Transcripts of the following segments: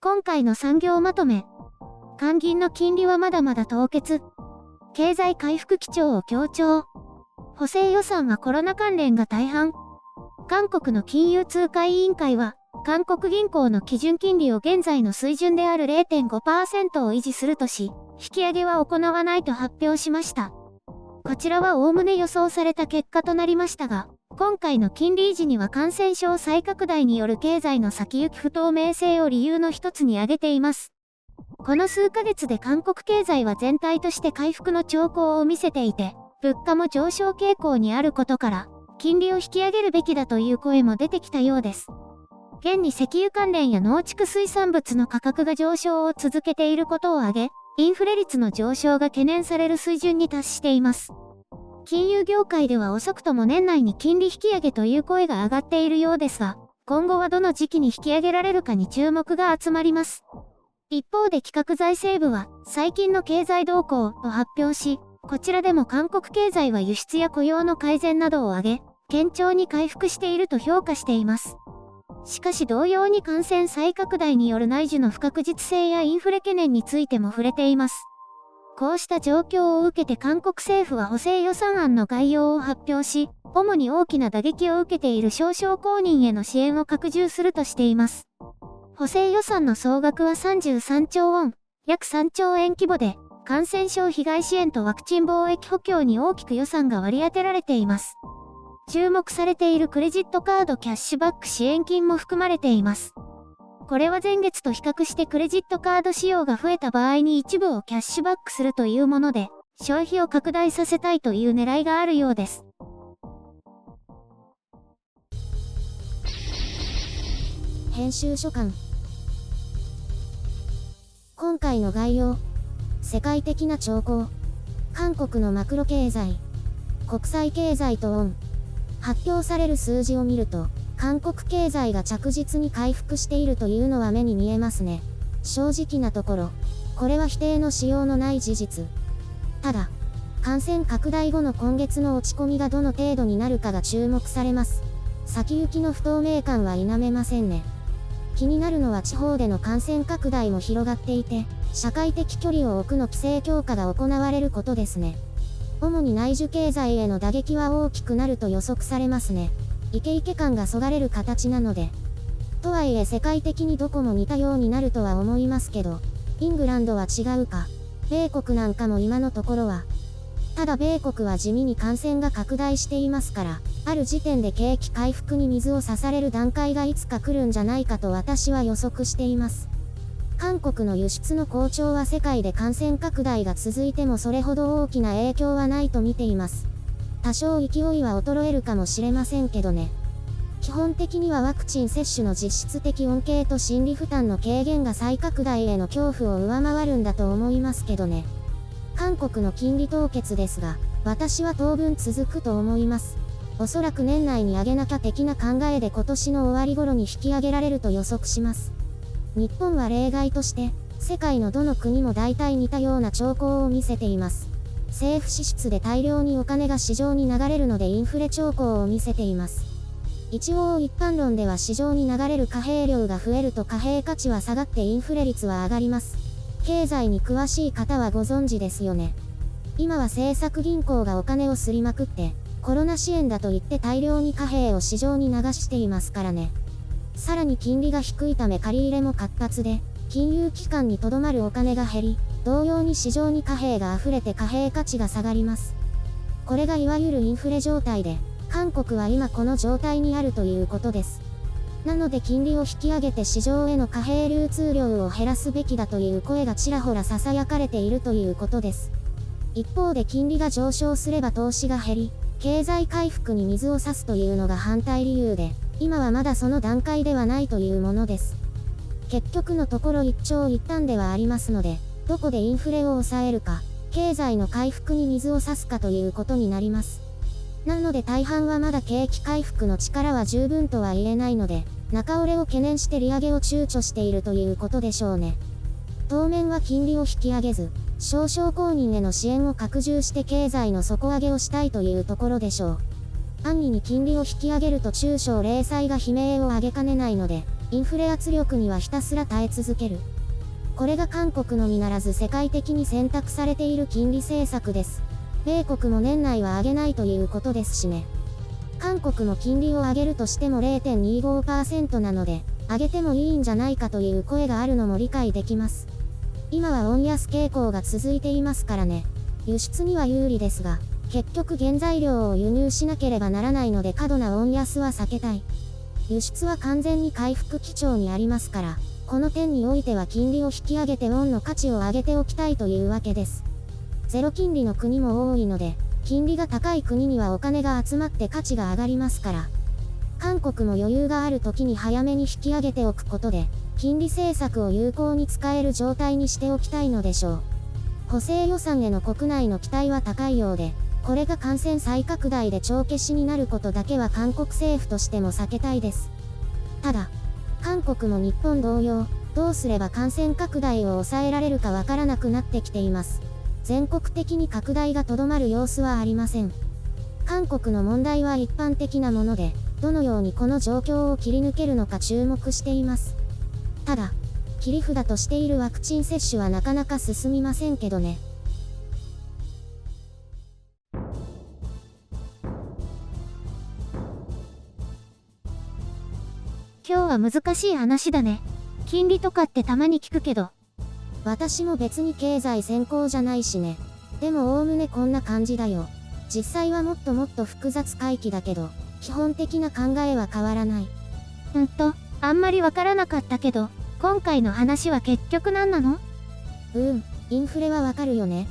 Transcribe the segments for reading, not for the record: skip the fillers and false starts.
今回の産業まとめ。韓銀の金利はまだまだ凍結。経済回復基調を強調。補正予算はコロナ関連が大半。韓国の金融通貨委員会は、韓国銀行の基準金利を現在の水準である 0.5% を維持するとし、引き上げは行わないと発表しました。こちらはおおむね予想された結果となりましたが、今回の金利維持には感染症再拡大による経済の先行き不透明性を理由の一つに挙げています。この数ヶ月で韓国経済は全体として回復の兆候を見せていて、物価も上昇傾向にあることから、金利を引き上げるべきだという声も出てきたようです。現に石油関連や農畜水産物の価格が上昇を続けていることを挙げ、インフレ率の上昇が懸念される水準に達しています。金融業界では遅くとも年内に金利引き上げという声が上がっているようですが、今後はどの時期に引き上げられるかに注目が集まります。一方で企画財政部は、最近の経済動向と発表し、こちらでも韓国経済は輸出や雇用の改善などを挙げ、堅調に回復していると評価しています。しかし同様に感染再拡大による内需の不確実性やインフレ懸念についても触れています。こうした状況を受けて韓国政府は補正予算案の概要を発表し、主に大きな打撃を受けている少々公認への支援を拡充するとしています。補正予算の総額は33兆ウォン、約3兆円規模で、感染症被害支援とワクチン貿易補強に大きく予算が割り当てられています。注目されているクレジットカードキャッシュバック支援金も含まれています。これは前月と比較してクレジットカード使用が増えた場合に一部をキャッシュバックするというもので、消費を拡大させたいという狙いがあるようです。編集書簡。今回の概要。世界的な兆候。韓国のマクロ経済。国際経済とオン。発表される数字を見ると、韓国経済が着実に回復しているというのは目に見えますね。正直なところ、これは否定のしようのない事実。ただ、感染拡大後の今月の落ち込みがどの程度になるかが注目されます。先行きの不透明感は否めませんね。気になるのは地方での感染拡大も広がっていて、社会的距離を置くの規制強化が行われることですね。主に内需経済への打撃は大きくなると予測されますね。イケイケ感がそがれる形なので。とはいえ世界的にどこも似たようになるとは思いますけど、イングランドは違うか、米国なんかも今のところは。ただ米国は地味に感染が拡大していますから、ある時点で景気回復に水を差される段階がいつか来るんじゃないかと私は予測しています。韓国の輸出の好調は世界で感染拡大が続いてもそれほど大きな影響はないと見ています。多少勢いは衰えるかもしれませんけどね。基本的にはワクチン接種の実質的恩恵と心理負担の軽減が再拡大への恐怖を上回るんだと思いますけどね。韓国の金利凍結ですが、私は当分続くと思います。おそらく年内に上げなきゃ的な考えで今年の終わり頃に引き上げられると予測します。日本は例外として、世界のどの国も大体似たような兆候を見せています。政府支出で大量にお金が市場に流れるのでインフレ兆候を見せています。一応一般論では市場に流れる貨幣量が増えると貨幣価値は下がってインフレ率は上がります。経済に詳しい方はご存知ですよね。今は政策銀行がお金をすりまくって、コロナ支援だと言って大量に貨幣を市場に流していますからね。さらに金利が低いため借り入れも活発で、金融機関にとどまるお金が減り、同様に市場に貨幣が溢れて貨幣価値が下がります。これがいわゆるインフレ状態で、韓国は今この状態にあるということです。なので金利を引き上げて市場への貨幣流通量を減らすべきだという声がちらほら囁かれているということです。一方で金利が上昇すれば投資が減り、経済回復に水を差すというのが反対理由で、今はまだその段階ではないというものです。結局のところ一長一短ではありますので、どこでインフレを抑えるか、経済の回復に水を差すかということになります。なので大半はまだ景気回復の力は十分とは言えないので、中折れを懸念して利上げを躊躇しているということでしょうね。当面は金利を引き上げず、少々公認への支援を拡充して経済の底上げをしたいというところでしょう。安易に金利を引き上げると中小零細が悲鳴を上げかねないので、インフレ圧力にはひたすら耐え続ける。これが韓国のみならず世界的に選択されている金利政策です。米国も年内は上げないということですしね。韓国も金利を上げるとしても 0.25% なので、上げてもいいんじゃないかという声があるのも理解できます。今はウォン安傾向が続いていますからね。輸出には有利ですが、結局原材料を輸入しなければならないので過度なウォン安は避けたい。輸出は完全に回復基調にありますから、この点においては金利を引き上げてウォンの価値を上げておきたいというわけです。ゼロ金利の国も多いので、金利が高い国にはお金が集まって価値が上がりますから。韓国も余裕がある時に早めに引き上げておくことで、金利政策を有効に使える状態にしておきたいのでしょう。補正予算への国内の期待は高いようで、これが感染再拡大で帳消しになることだけは韓国政府としても避けたいです。ただ、韓国も日本同様、どうすれば感染拡大を抑えられるかわからなくなってきています。全国的に拡大がとどまる様子はありません。韓国の問題は一般的なもので、どのようにこの状況を切り抜けるのか注目しています。ただ、切り札としているワクチン接種はなかなか進みませんけどね。今日は難しい話だね。金利とかってたまに聞くけど。私も別に経済専攻じゃないしね。でもおおむねこんな感じだよ。実際はもっともっと複雑回帰だけど、基本的な考えは変わらない。あんまりわからなかったけど、今回の話は結局何なの？インフレはわかるよね。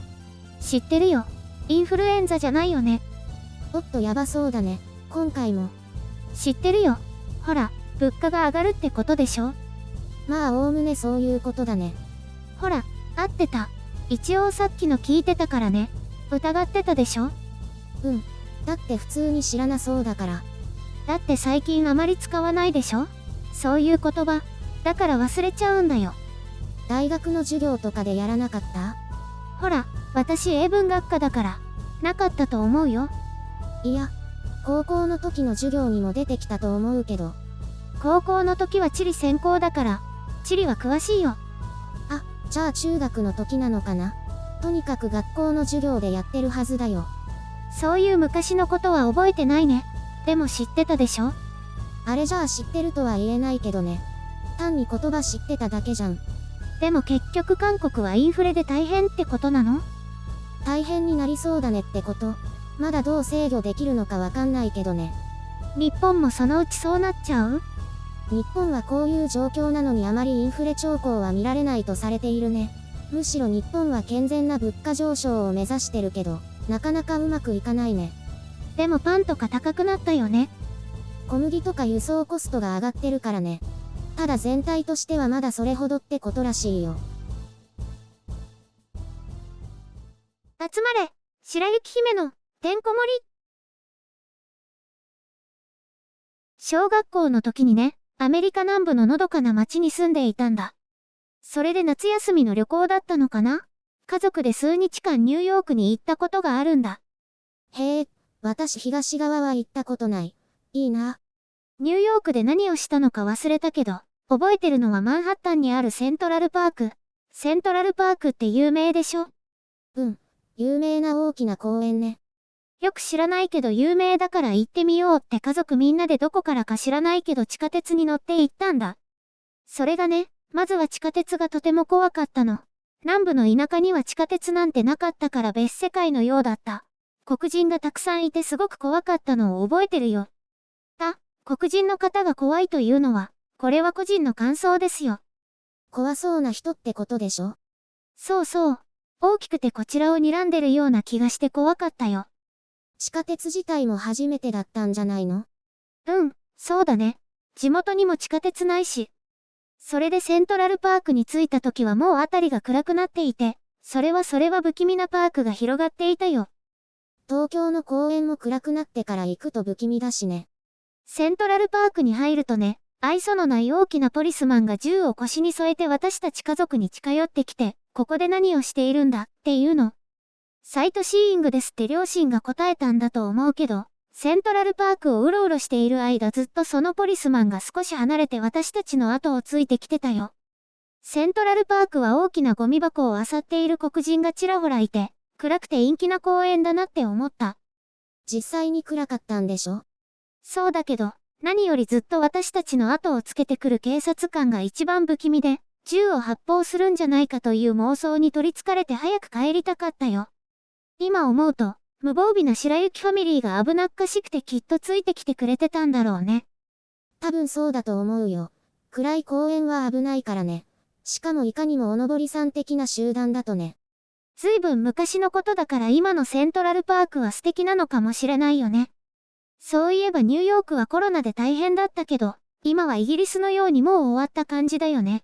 知ってるよ。インフルエンザじゃないよね。おっとやばそうだね。今回も。知ってるよ。ほら、物価が上がるってことでしょ？まあおおむねそういうことだね。ほら、合ってた。一応さっきの聞いてたからね。疑ってたでしょ？だって普通に知らなそうだから。だって最近あまり使わないでしょ？そういう言葉。だから忘れちゃうんだよ。大学の授業とかでやらなかった？ほら、私英文学科だから、なかったと思うよ。いや、高校の時の授業にも出てきたと思うけど。高校の時は地理専攻だから、地理は詳しいよ。じゃあ中学の時なのかな？とにかく学校の授業でやってるはずだよ。そういう昔のことは覚えてないね。でも知ってたでしょ？あれじゃあ知ってるとは言えないけどね。単に言葉知ってただけじゃん。でも結局韓国はインフレで大変ってことなの？大変になりそうだねってこと。まだどう制御できるのかわかんないけどね。日本もそのうちそうなっちゃう？日本はこういう状況なのにあまりインフレ兆候は見られないとされているね。むしろ日本は健全な物価上昇を目指してるけど、なかなかうまくいかないね。でもパンとか高くなったよね。小麦とか輸送コストが上がってるからね。ただ全体としてはまだそれほどってことらしいよ。集まれ、白雪姫のてんこ盛り。小学校の時にね、アメリカ南部ののどかな町に住んでいたんだ。それで夏休みの旅行だったのかな？家族で数日間ニューヨークに行ったことがあるんだ。へえ、私東側は行ったことない。いいな。ニューヨークで何をしたのか忘れたけど、覚えてるのはマンハッタンにあるセントラルパーク。セントラルパークって有名でしょ？有名な大きな公園ね。よく知らないけど有名だから行ってみようって家族みんなでどこからか知らないけど地下鉄に乗って行ったんだ。それがね、まずは地下鉄がとても怖かったの。南部の田舎には地下鉄なんてなかったから別世界のようだった。黒人がたくさんいてすごく怖かったのを覚えてるよ。黒人の方が怖いというのは、これは個人の感想ですよ。怖そうな人ってことでしょ？そうそう。大きくてこちらを睨んでるような気がして怖かったよ。地下鉄自体も初めてだったんじゃないの？そうだね。地元にも地下鉄ないし。それでセントラルパークに着いた時はもう辺りが暗くなっていて、それは不気味なパークが広がっていたよ。東京の公園も暗くなってから行くと不気味だしね。セントラルパークに入るとね、愛想のない大きなポリスマンが銃を腰に添えて私たち家族に近寄ってきて、ここで何をしているんだっていうの。サイトシーイングですって両親が答えたんだと思うけど、セントラルパークをうろうろしている間ずっとそのポリスマンが少し離れて私たちの後をついてきてたよ。セントラルパークは大きなゴミ箱を漁っている黒人がちらほらいて、暗くて陰気な公園だなって思った。実際に暗かったんでしょ？そうだけど、何よりずっと私たちの後をつけてくる警察官が一番不気味で、銃を発砲するんじゃないかという妄想に取り憑かれて早く帰りたかったよ。今思うと、無防備な白雪ファミリーが危なっかしくてきっとついてきてくれてたんだろうね。多分そうだと思うよ。暗い公園は危ないからね。しかもいかにもおのぼりさん的な集団だとね。ずいぶん昔のことだから今のセントラルパークは素敵なのかもしれないよね。そういえばニューヨークはコロナで大変だったけど、今はイギリスのようにもう終わった感じだよね。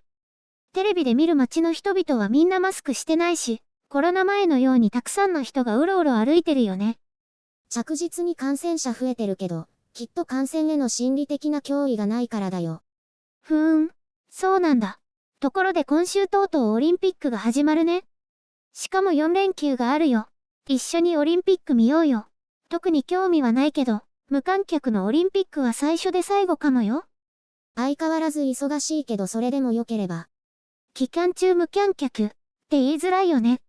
テレビで見る街の人々はみんなマスクしてないし、コロナ前のようにたくさんの人がうろうろ歩いてるよね。着実に感染者増えてるけど、きっと感染への心理的な脅威がないからだよ。そうなんだ。ところで今週とうとうオリンピックが始まるね。しかも4連休があるよ。一緒にオリンピック見ようよ。特に興味はないけど、無観客のオリンピックは最初で最後かもよ。相変わらず忙しいけどそれでも良ければ。期間中無観客って言いづらいよね。